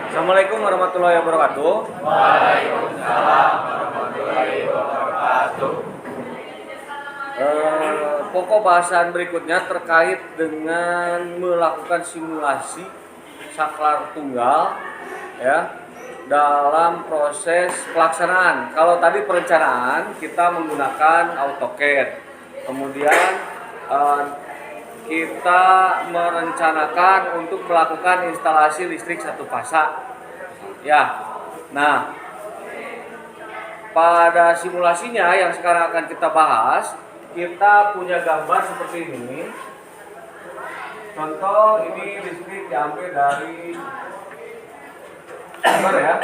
Assalamualaikum warahmatullahi wabarakatuh. Waalaikumsalam warahmatullahi wabarakatuh. Pokok bahasan berikutnya terkait dengan melakukan simulasi saklar tunggal ya dalam proses pelaksanaan. Kalau tadi perencanaan kita menggunakan AutoCAD, kemudian kita merencanakan untuk melakukan instalasi listrik satu fasa. Ya, nah pada simulasinya yang sekarang akan kita bahas, kita punya gambar seperti ini. Contoh ini listrik diambil dari sumber ya,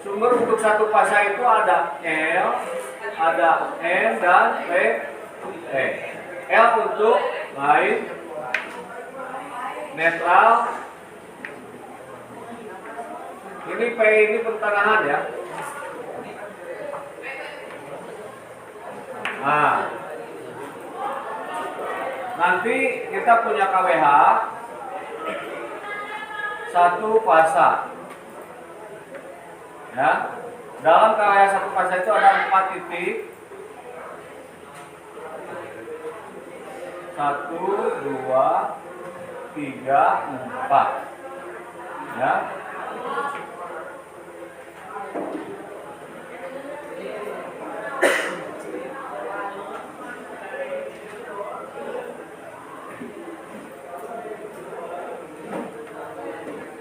sumber untuk satu fasa itu ada L, ada N dan P. L untuk line netral. Ini P ini pertengahan ya. Nah, nanti kita punya KWH satu fasa. Ya, dalam KWH satu fasa itu ada 4 titik. 1, 2, 3, 4. Ya.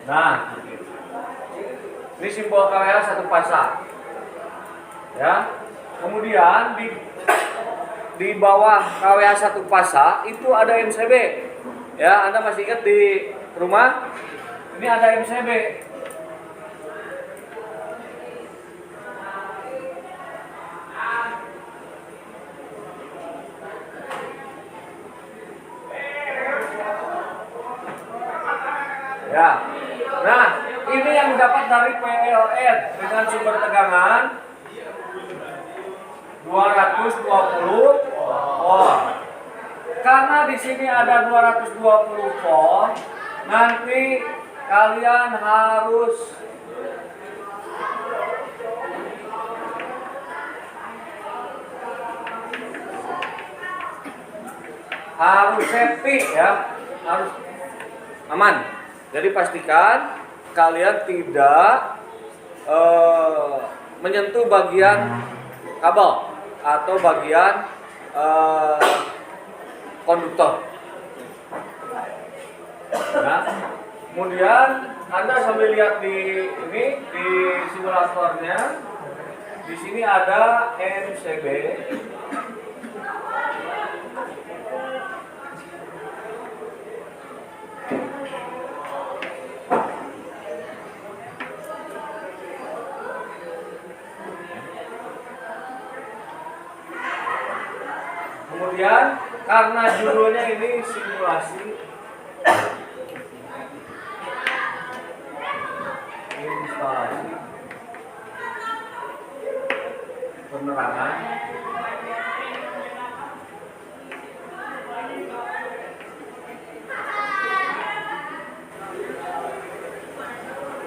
Nah, ini simbol KWH satu fasa. Ya. Kemudian di bawah KWH satu fasa itu ada MCB. Ya, Anda masih ingat di rumah? Ini ada MCB. Ya. Nah, ini yang didapat dari PLN dengan sumber tegangan 220 volt. Karena di sini ada 220 volt, nanti kalian harus safety ya, harus aman. Jadi pastikan kalian tidak menyentuh bagian kabel atau bagian konduktor. Nah, kemudian Anda sambil lihat di ini di simulatornya, di sini ada MCB. Kemudian karena judulnya ini simulasi instalasi penerangan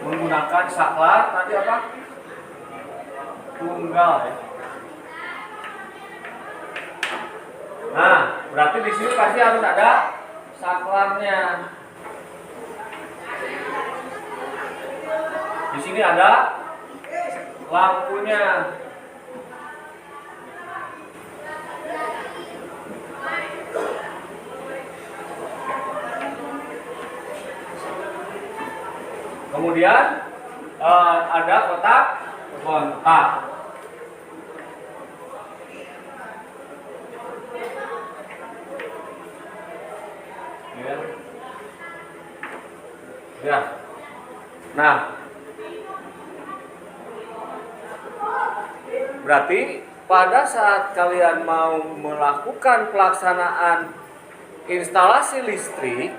menggunakan saklar tadi apa? Tunggal ya. Nah, berarti di sini pasti harus ada saklarnya. Di sini ada lampunya. Kemudian ada kotak kontak. Ya. Nah, berarti pada saat kalian mau melakukan pelaksanaan instalasi listrik,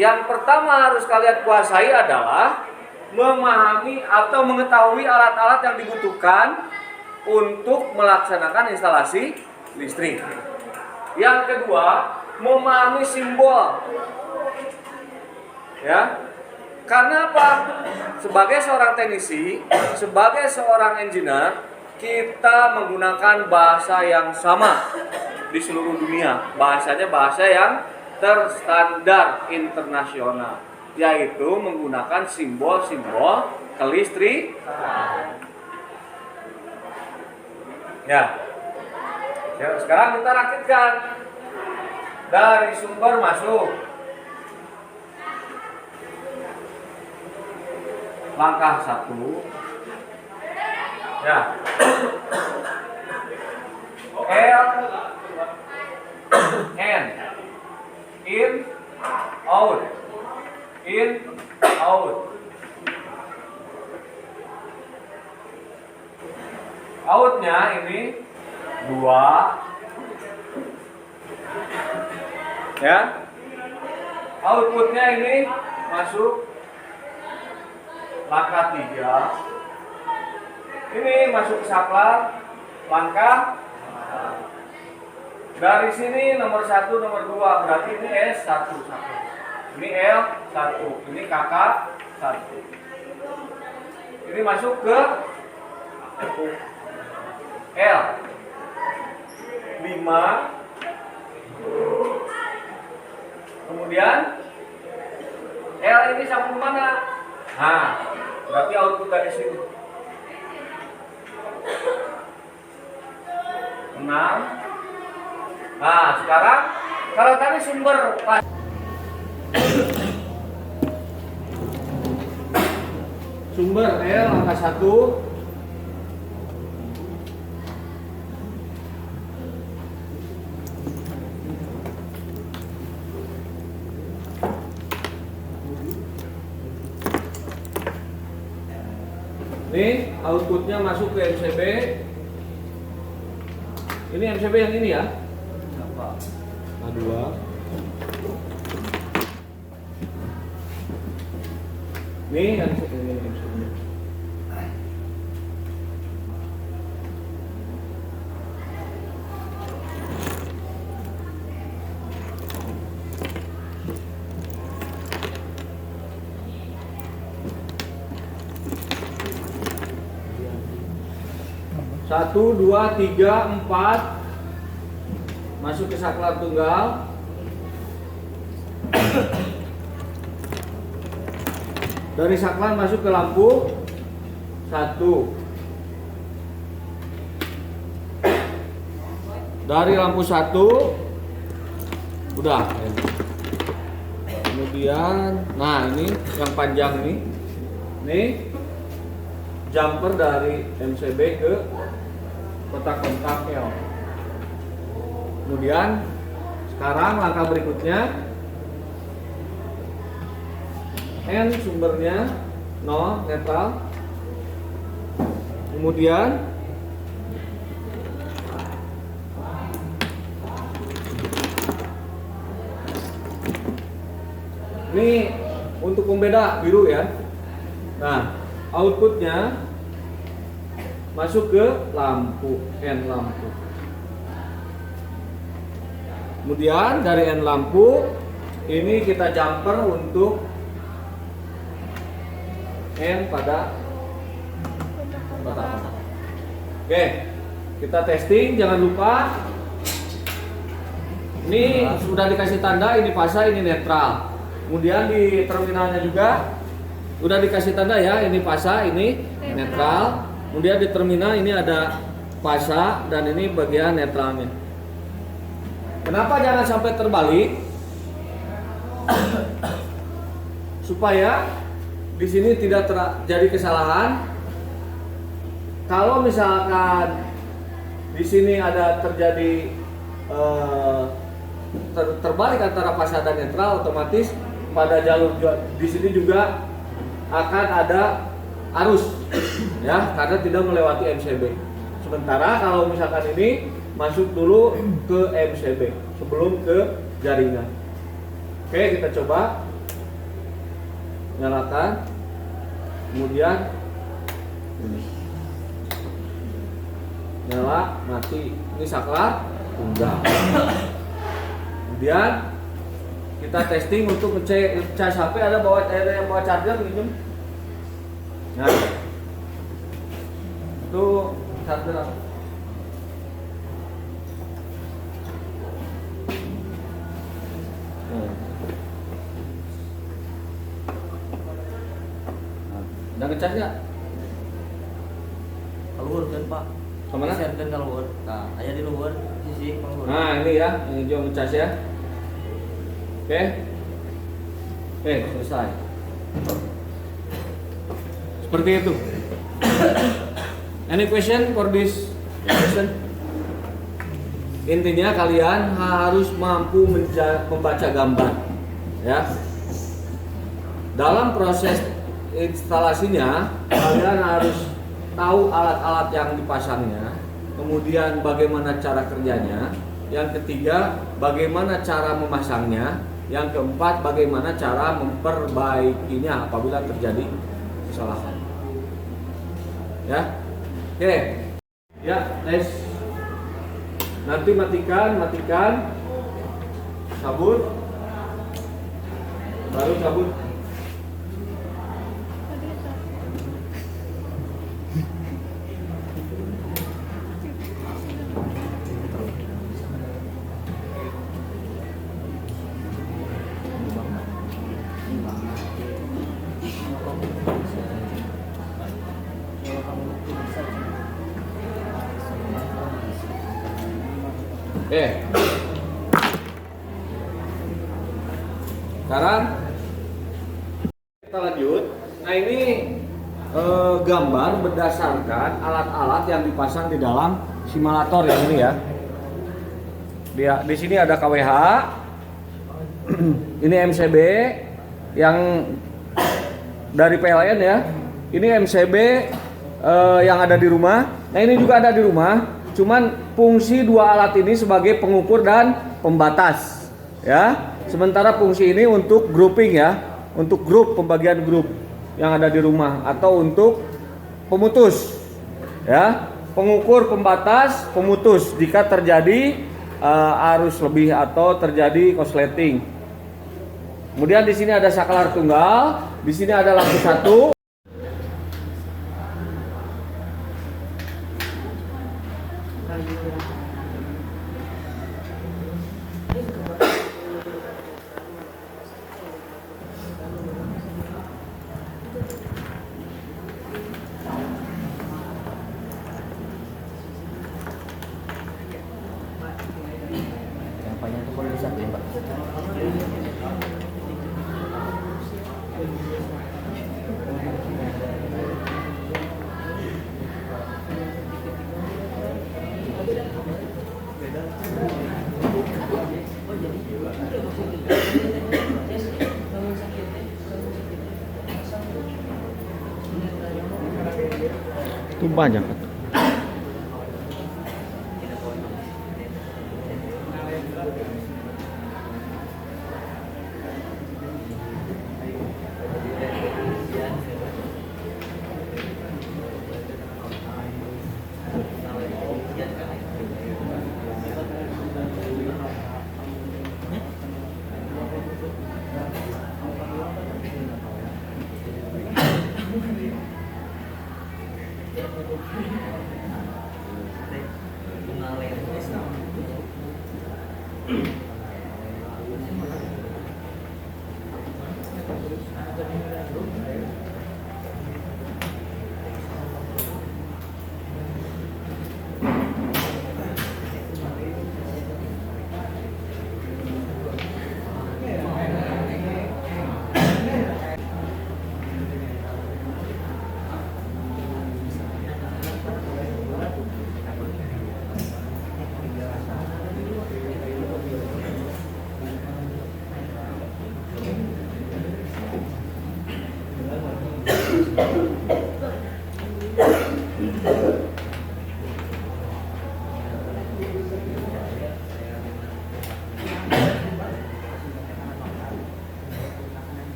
yang pertama harus kalian kuasai adalah memahami atau mengetahui alat-alat yang dibutuhkan untuk melaksanakan instalasi listrik. Yang kedua, memahami simbol Ya. Karena apa? Sebagai seorang teknisi, sebagai seorang engineer, kita menggunakan bahasa yang sama di seluruh dunia. Bahasanya bahasa yang terstandar internasional, yaitu menggunakan simbol-simbol kelistrikan. Ya. Sekarang kita rakitkan dari sumber masuk. Langkah 1. Ya. L N in out outnya ini 2 ya, outputnya ini masuk langkah 3, ini masuk ke saklar langkah dari sini nomor 1 nomor 2, berarti ini S1 ini L1, ini KK1, ini masuk ke L 5, kemudian L ini sambung mana? Nah, berarti output dari sini 6. Nah, sekarang kalau tadi sumber sumber L angka 1, ini outputnya masuk ke MCB. Ini MCB yang ini ya. A2. Ini yang ini MCB. Satu, 2, 3, 4 masuk ke saklar tunggal. Dari saklar masuk ke lampu 1. Dari lampu 1 udah. Kemudian, nah ini yang panjang nih. Nih jumper dari MCB ke kotak-kotak L. Kemudian sekarang langkah berikutnya N sumbernya 0 netral. Kemudian ini untuk pembeda biru ya. Nah, outputnya masuk ke lampu N lampu. Kemudian dari N lampu ini kita jumper untuk N pada kotak. Oke, kita testing, jangan lupa ini sudah dikasih tanda ini fasa, ini netral. Kemudian di terminalnya juga udah dikasih tanda ya, ini fasa, ini netral. Kemudian di terminal ini ada fasa dan ini bagian netralnya. Kenapa jangan sampai terbalik? Supaya di sini tidak terjadi kesalahan. Kalau misalkan di sini ada terjadi terbalik antara fasa dan netral, otomatis pada jalur di sini juga akan ada arus ya, karena tidak melewati MCB. Sementara kalau misalkan ini masuk dulu ke MCB sebelum ke jaringan. Oke, kita coba nyalakan, kemudian ini nyala, mati, ini saklar tunggal. Kemudian Kita testing untuk ngecek cas HP, ada yang bawa charger minjem. Nah, itu charger apa? Udah ngecas nggak? Keluar kan Pak. Kemana? Kan keluar. Nah, ayah di luar sisi keluar. Nah ini ya, yang hijau ngecas ya. Oke. Oke, selesai. Seperti itu. Any question for this question? Intinya kalian harus mampu membaca gambar, ya. Dalam proses instalasinya, kalian harus tahu alat-alat yang dipasangnya, kemudian bagaimana cara kerjanya, yang ketiga bagaimana cara memasangnya, yang keempat bagaimana cara memperbaikinya apabila terjadi kesalahan. Ya, oke, ya, tes. Nanti matikan, sabut, baru sabut. Sekarang kita lanjut. Nah ini gambar berdasarkan alat-alat yang dipasang di dalam simulator yang ini ya. Di sini ada KWH, ini MCB yang dari PLN ya. Ini MCB yang ada di rumah. Nah ini juga ada di rumah. Cuman fungsi dua alat ini sebagai pengukur dan pembatas ya. Sementara fungsi ini untuk grouping ya, untuk grup, pembagian grup yang ada di rumah, atau untuk pemutus ya, pengukur, pembatas, pemutus jika terjadi arus lebih atau terjadi korsleting. Kemudian di sini ada saklar tunggal, di sini ada lampu satu. Itu banyak.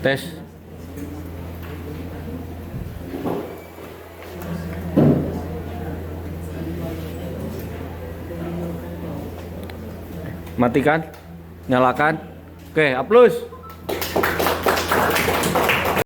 Tes. Matikan. Nyalakan. Oke, hapus.